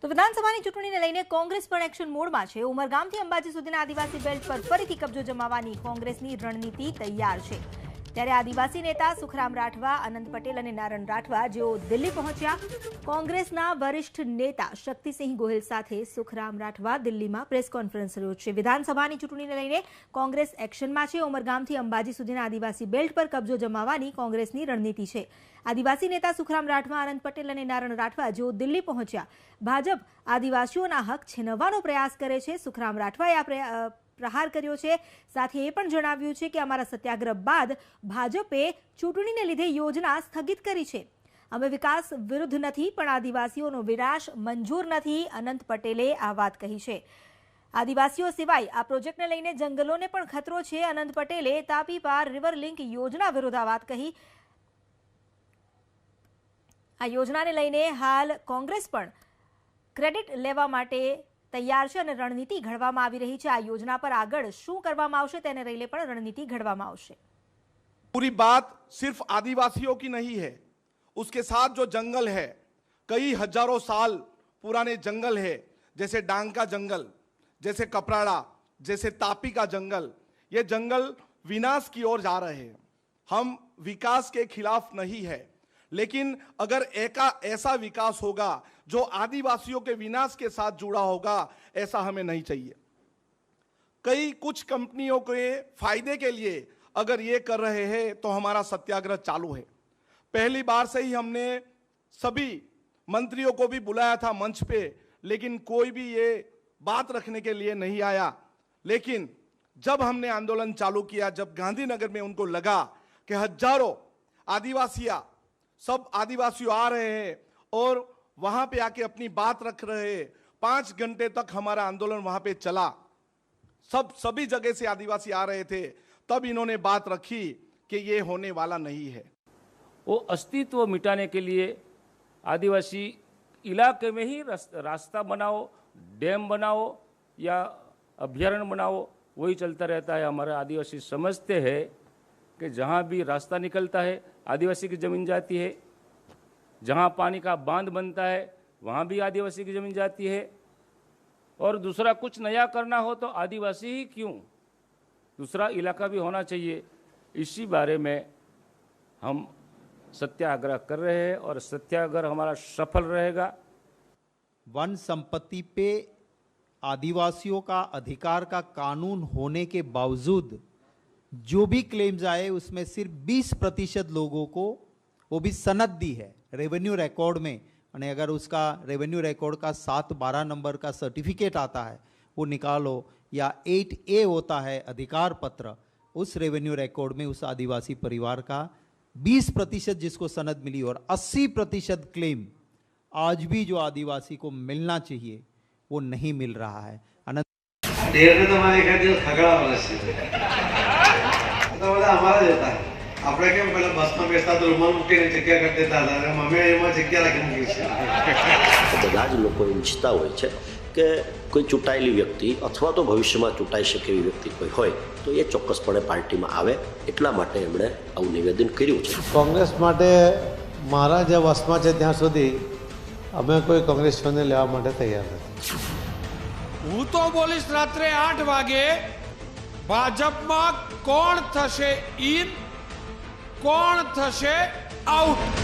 તો વિધાનસભાની ચૂંટણીને લઈને કોંગ્રેસ પણ એક્શન મોડમાં છે। ઉમરગામથી અંબાજી સુધીના આદિવાસી બેલ્ટ પર ફરીથી કબજો જમાવવાની કોંગ્રેસની રણનીતિ તૈયાર છે। ત્યારે આદિવાસી નેતા સુખરામ રાઠવા, અનંત પટેલ અને નારણ રાઠવા જેઓ દિલ્હી પહોંચ્યા। કોંગ્રેસના વરિષ્ઠ નેતા શક્તિસિંહ ગોહિલ સાથે સુખરામ રાઠવા દિલ્હીમાં પ્રેસ કોન્ફરન્સ યોજશે। વિધાનસભાની ચૂંટણીને લઈને કોંગ્રેસ એક્શનમાં છે। ઉમરગામથી અંબાજી સુધીના આદિવાસી બેલ્ટ પર કબજો જમાવવાની કોંગ્રેસની રણનીતિ છે। આદિવાસી નેતા સુખરામ રાઠવા, અનંત પટેલ અને નારણ રાઠવા જેઓ દિલ્હી પહોંચ્યા। ભાજપ આદિવાસીઓના હક છીનવવાનો પ્રયાસ કરે છે। સુખરામ રાઠવાએ આ પ્રહાર કર્યો છે। સાથે એ પણ જણાવ્યું છે કે અમારા સત્યાગ્રહ બાદ ભાજપે ચૂંટણીને લીધે યોજના સ્થગિત કરી છે। અમે વિકાસ વિરુદ્ધ નથી, પણ આદિવાસીઓનો વિનાશ મંજૂર નથી। અનંત પટેલે આ વાત કહી છે। આદિવાસીઓ સિવાય આ પ્રોજેક્ટને લઈને જંગલોને પણ ખતરો છે। અનંત પટેલે તાપી પાર રિવર લિંક યોજના વિરુદ્ધ આ વાત કહી। આ યોજનાને લઈને હાલ કોંગ્રેસ પણ ક્રેડિટ લેવા માટે તૈયાર છે અને રણનીતિ ઘડવામાં આવી રહી છે। આ યોजना पर આગળ શું કરવામાં આવશે તેને લઈને પણ રણનીતિ ઘડવામાં આવશે। पूरी बात सिर्फ आदिवासियों की नहीं है, उसके साथ जो जंगल है, कई हजारों साल पुराने जंगल है, जैसे डांग का जंगल, जैसे कपराड़ा, जैसे तापी का जंगल। ये जंगल विनाश की ओर जा रहे हैं। हम विकास के खिलाफ नहीं है, लेकिन अगर ऐसा विकास होगा जो आदिवासियों के विनाश के साथ जुड़ा होगा, ऐसा हमें नहीं चाहिए। कई कुछ कंपनियों के फायदे के लिए अगर ये कर रहे हैं तो हमारा सत्याग्रह चालू है। पहली बार से ही हमने सभी मंत्रियों को भी बुलाया था मंच पे, लेकिन कोई भी ये बात रखने के लिए नहीं आया। लेकिन जब हमने आंदोलन चालू किया, जब गांधीनगर में उनको लगा कि हजारों सब आदिवासियों आ रहे हैं और वहां पे आके अपनी बात रख रहे हैं, 5 घंटे तक हमारा आंदोलन वहां पे चला। सभी जगह से आदिवासी आ रहे थे, तब इन्होंने बात रखी कि ये होने वाला नहीं है। वो अस्तित्व मिटाने के लिए आदिवासी इलाके में ही रास्ता बनाओ, डैम बनाओ या अभ्यारण्य बनाओ, वही चलता रहता है। हमारे आदिवासी समझते हैं कि जहाँ भी रास्ता निकलता है आदिवासी की ज़मीन जाती है, जहाँ पानी का बांध बनता है वहाँ भी आदिवासी की ज़मीन जाती है। और दूसरा कुछ नया करना हो तो आदिवासी ही क्यों, दूसरा इलाका भी होना चाहिए। इसी बारे में हम सत्याग्रह कर रहे हैं और सत्याग्रह हमारा सफल रहेगा। वन संपत्ति पे आदिवासियों का अधिकार का कानून होने के बावजूद जो भी क्लेम्स आए उसमें सिर्फ 20% लोगों को वो भी सनद दी है रेवेन्यू रिकॉर्ड में। और अगर उसका रेवेन्यू रिकॉर्ड का 7-12 नंबर का सर्टिफिकेट आता है वो निकालो, या 8A होता है अधिकार पत्र, उस रेवेन्यू रिकॉर्ड में उस आदिवासी परिवार का 20% जिसको सनद मिली और 80% क्लेम आज भी जो आदिवासी को मिलना चाहिए वो नहीं मिल रहा है। हमारा देता है આપણે કેમ પેલા બસમાં બેસતા તો રૂમાલ મૂકીને જગ્યા કરી દેતા હતા, અને અમે એમાં જગ્યા રાખીને મૂકી છે। બધા જ લોકો ઈચ્છતા હોય છે કે કોઈ ચૂંટાયેલી વ્યક્તિ અથવા તો ભવિષ્યમાં ચૂંટાઈ શકે એવી વ્યક્તિ કોઈ હોય તો એ ચોક્કસપણે પાર્ટીમાં આવે, એટલા માટે એમણે આવું નિવેદન કર્યું છે। કોંગ્રેસ માટે મારા જે વસમાં છે ત્યાં સુધી અમે કોઈ કોંગ્રેસીઓને લેવા માટે તૈયાર નથી। હું તો બોલીશ રાત્રે 8 વાગે ભાજપમાં કોણ થશે ઇન, કોણ થશે આઉટ।